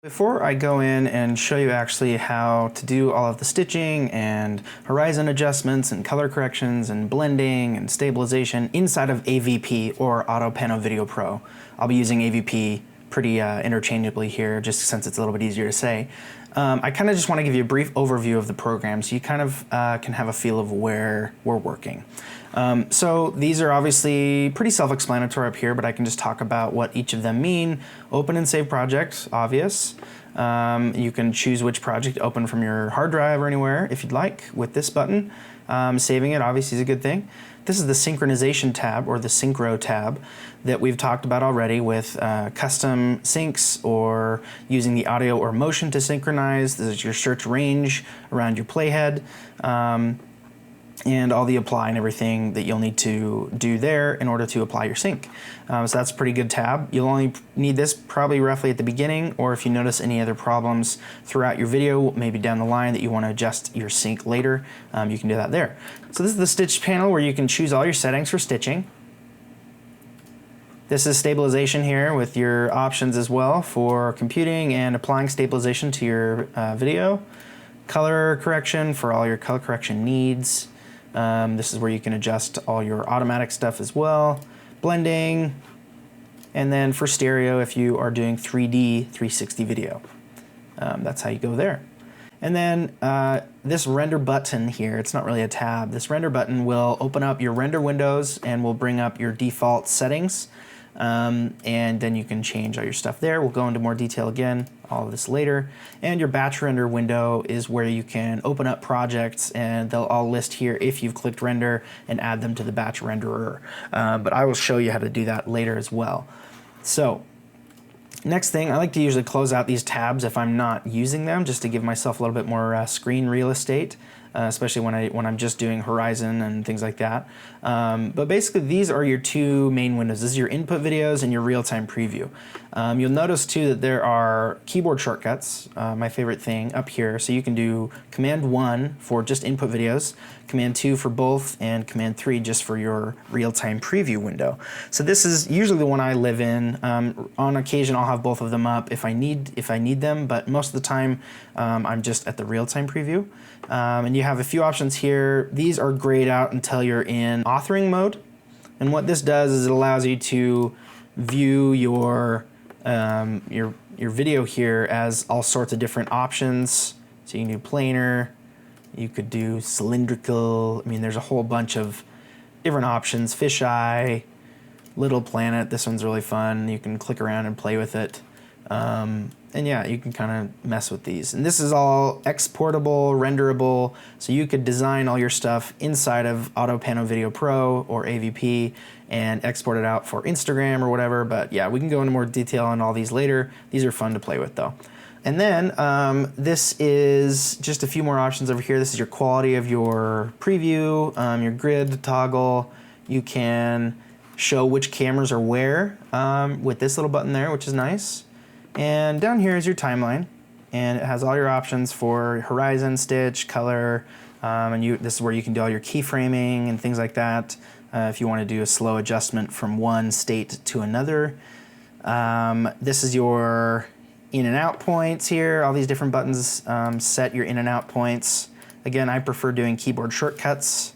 Before I go in and show you actually how to do all of the stitching and horizon adjustments and color corrections and blending and stabilization inside of AVP or AutoPano Video Pro, I'll be using AVP pretty interchangeably here just since it's a little bit easier to say. I kind of just want to give you a brief overview of the program so you kind of can have a feel of where we're working. So these are obviously pretty self-explanatory up here, but I can just talk about what each of them mean. Open and save projects, obvious. You can choose which project to open from your hard drive or anywhere if you'd like with this button. Saving it obviously is a good thing. This is the synchronization tab or the synchro tab that we've talked about already with custom syncs or using the audio or motion to synchronize. This is your search range around your playhead. And all the apply and everything that you'll need to do there in order to apply your sync. So that's a pretty good tab. You'll only need this probably roughly at the beginning, or if you notice any other problems throughout your video, maybe down the line that you want to adjust your sync later, you can do that there. So this is the stitch panel where you can choose all your settings for stitching. This is stabilization here with your options as well for computing and applying stabilization to your video. Color correction for all your color correction needs. This is where you can adjust all your automatic stuff as well. Blending, and then for stereo if you are doing 3D 360 video. That's how you go there. And then this render button here, it's not really a tab, this render button will open up your render windows and will bring up your default settings. And then you can change all your stuff there. We'll go into more detail again, all of this later. And your batch render window is where you can open up projects and they'll all list here if you've clicked render and add them to the batch renderer. But I will show you how to do that later as well. So next thing, I like to usually close out these tabs if I'm not using them, just to give myself a little bit more screen real estate. Especially when I'm just doing horizon and things like that. But basically these are your two main windows. This is your input videos and your real-time preview. You'll notice too that there are keyboard shortcuts, my favorite thing, up here. So you can do Command 1 for just input videos, Command 2 for both, and Command 3 just for your real-time preview window. So this is usually the one I live in. On occasion I'll have both of them up if I need them, but most of the time I'm just at the real-time preview. And you have a few options here. These are grayed out until you're in authoring mode. And what this does is it allows you to view your video here as all sorts of different options. So you can do planar, you could do cylindrical. I mean, there's a whole bunch of different options. Fisheye, little planet. This one's really fun. You can click around and play with it. And yeah, you can kind of mess with these. And this is all exportable, renderable, so you could design all your stuff inside of AutoPano Video Pro or AVP and export it out for Instagram or whatever. But yeah, we can go into more detail on all these later. These are fun to play with though. And then this is just a few more options over here. This is your quality of your preview, your grid toggle. You can show which cameras are where with this little button there, which is nice. And down here is your timeline, and it has all your options for horizon, stitch, color, and this is where you can do all your keyframing and things like that. If you want to do a slow adjustment from one state to another. This is your in and out points here. All these different buttons set your in and out points. Again, I prefer doing keyboard shortcuts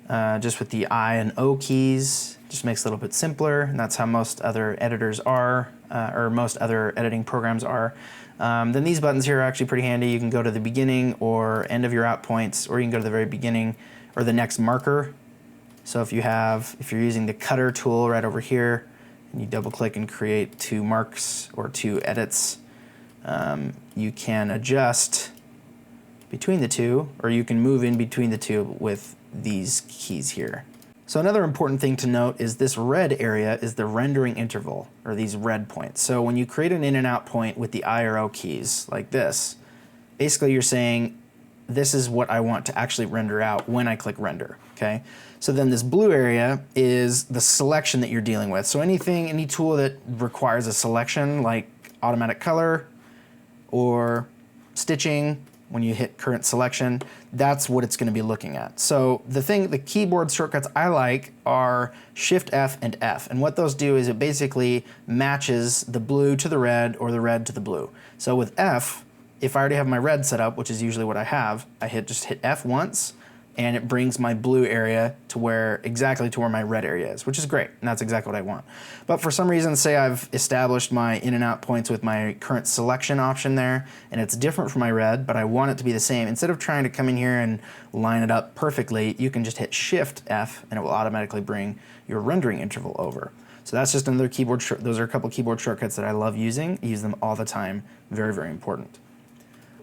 just with the I and O keys. Just makes it a little bit simpler, and that's how most other editors are, or most other editing programs are. Then these buttons here are actually pretty handy. You can go to the beginning or end of your out points, or you can go to the very beginning or the next marker. So if you're using the cutter tool right over here, and you double click and create two marks or two edits, you can adjust between the two, or you can move in between the two with these keys here. So another important thing to note is this red area is the rendering interval, or these red points. So when you create an in and out point with the I or O keys, like this, basically you're saying, this is what I want to actually render out when I click render, okay? So then this blue area is the selection that you're dealing with. So any tool that requires a selection, like automatic color, or stitching, when you hit current selection, that's what it's going to be looking at. So the keyboard shortcuts I like are Shift F and F. And what those do is it basically matches the blue to the red or the red to the blue. So with F, if I already have my red set up, which is usually what I have, I just hit F once, and it brings my blue area to exactly to where my red area is, which is great, and that's exactly what I want. But for some reason, say I've established my in and out points with my current selection option there, and it's different from my red, but I want it to be the same. Instead of trying to come in here and line it up perfectly, you can just hit Shift F, and it will automatically bring your rendering interval over. So that's just another keyboard, those are a couple keyboard shortcuts that I love using. I use them all the time, very, very important.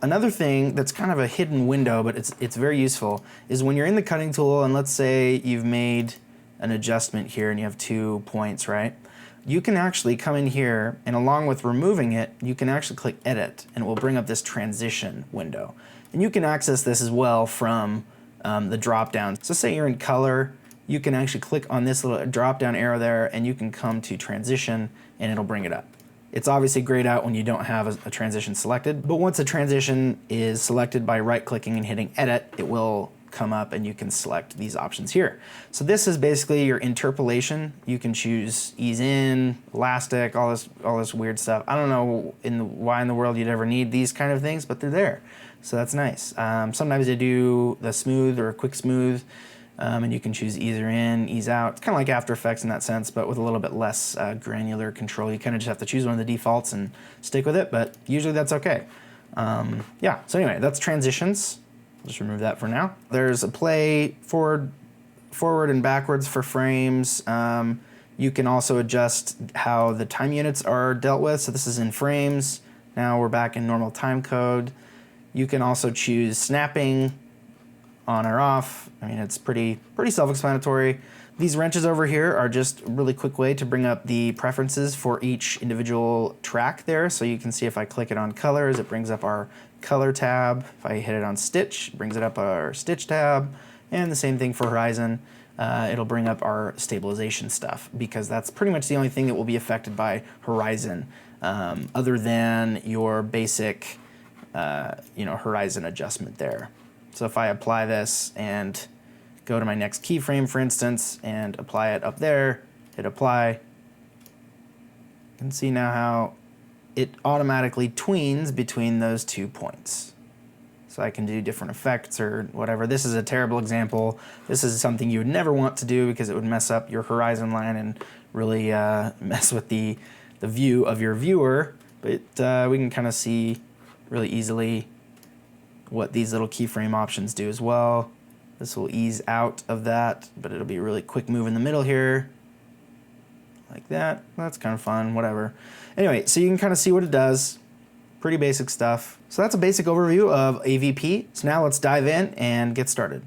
Another thing that's kind of a hidden window, but it's very useful, is when you're in the cutting tool and let's say you've made an adjustment here and you have 2 points, right? You can actually come in here and along with removing it, you can actually click Edit and it will bring up this transition window. And you can access this as well from the drop down. So say you're in color, you can actually click on this little drop down arrow there and you can come to transition and it'll bring it up. It's obviously grayed out when you don't have a transition selected, but once a transition is selected by right-clicking and hitting Edit, it will come up and you can select these options here. So this is basically your interpolation. You can choose ease in, elastic, all this weird stuff. I don't know why in the world you'd ever need these kind of things, but they're there. So that's nice. Sometimes they do the smooth or quick smooth. And you can choose ease in, ease out. It's kind of like After Effects in that sense, but with a little bit less granular control. You kind of just have to choose one of the defaults and stick with it, but usually that's okay. Yeah, so anyway, that's transitions. Just remove that for now. There's a play forward and backwards for frames. You can also adjust how the time units are dealt with. So this is in frames. Now we're back in normal time code. You can also choose snapping, on or off. I mean, it's pretty self-explanatory. These wrenches over here are just a really quick way to bring up the preferences for each individual track there. So you can see if I click it on colors, it brings up our color tab. If I hit it on stitch, it brings it up our stitch tab. And the same thing for horizon. It'll bring up our stabilization stuff because that's pretty much the only thing that will be affected by horizon other than your basic horizon adjustment there. So if I apply this and go to my next keyframe, for instance, and apply it up there, hit apply, you can see now how it automatically tweens between those 2 points. So I can do different effects or whatever. This is a terrible example. This is something you would never want to do because it would mess up your horizon line and really mess with the view of your viewer. But we can kind of see really easily what these little keyframe options do as well. This will ease out of that, but it'll be a really quick move in the middle here. Like that. That's kind of fun, whatever. Anyway, so you can kind of see what it does. Pretty basic stuff. So that's a basic overview of AVP. So now let's dive in and get started.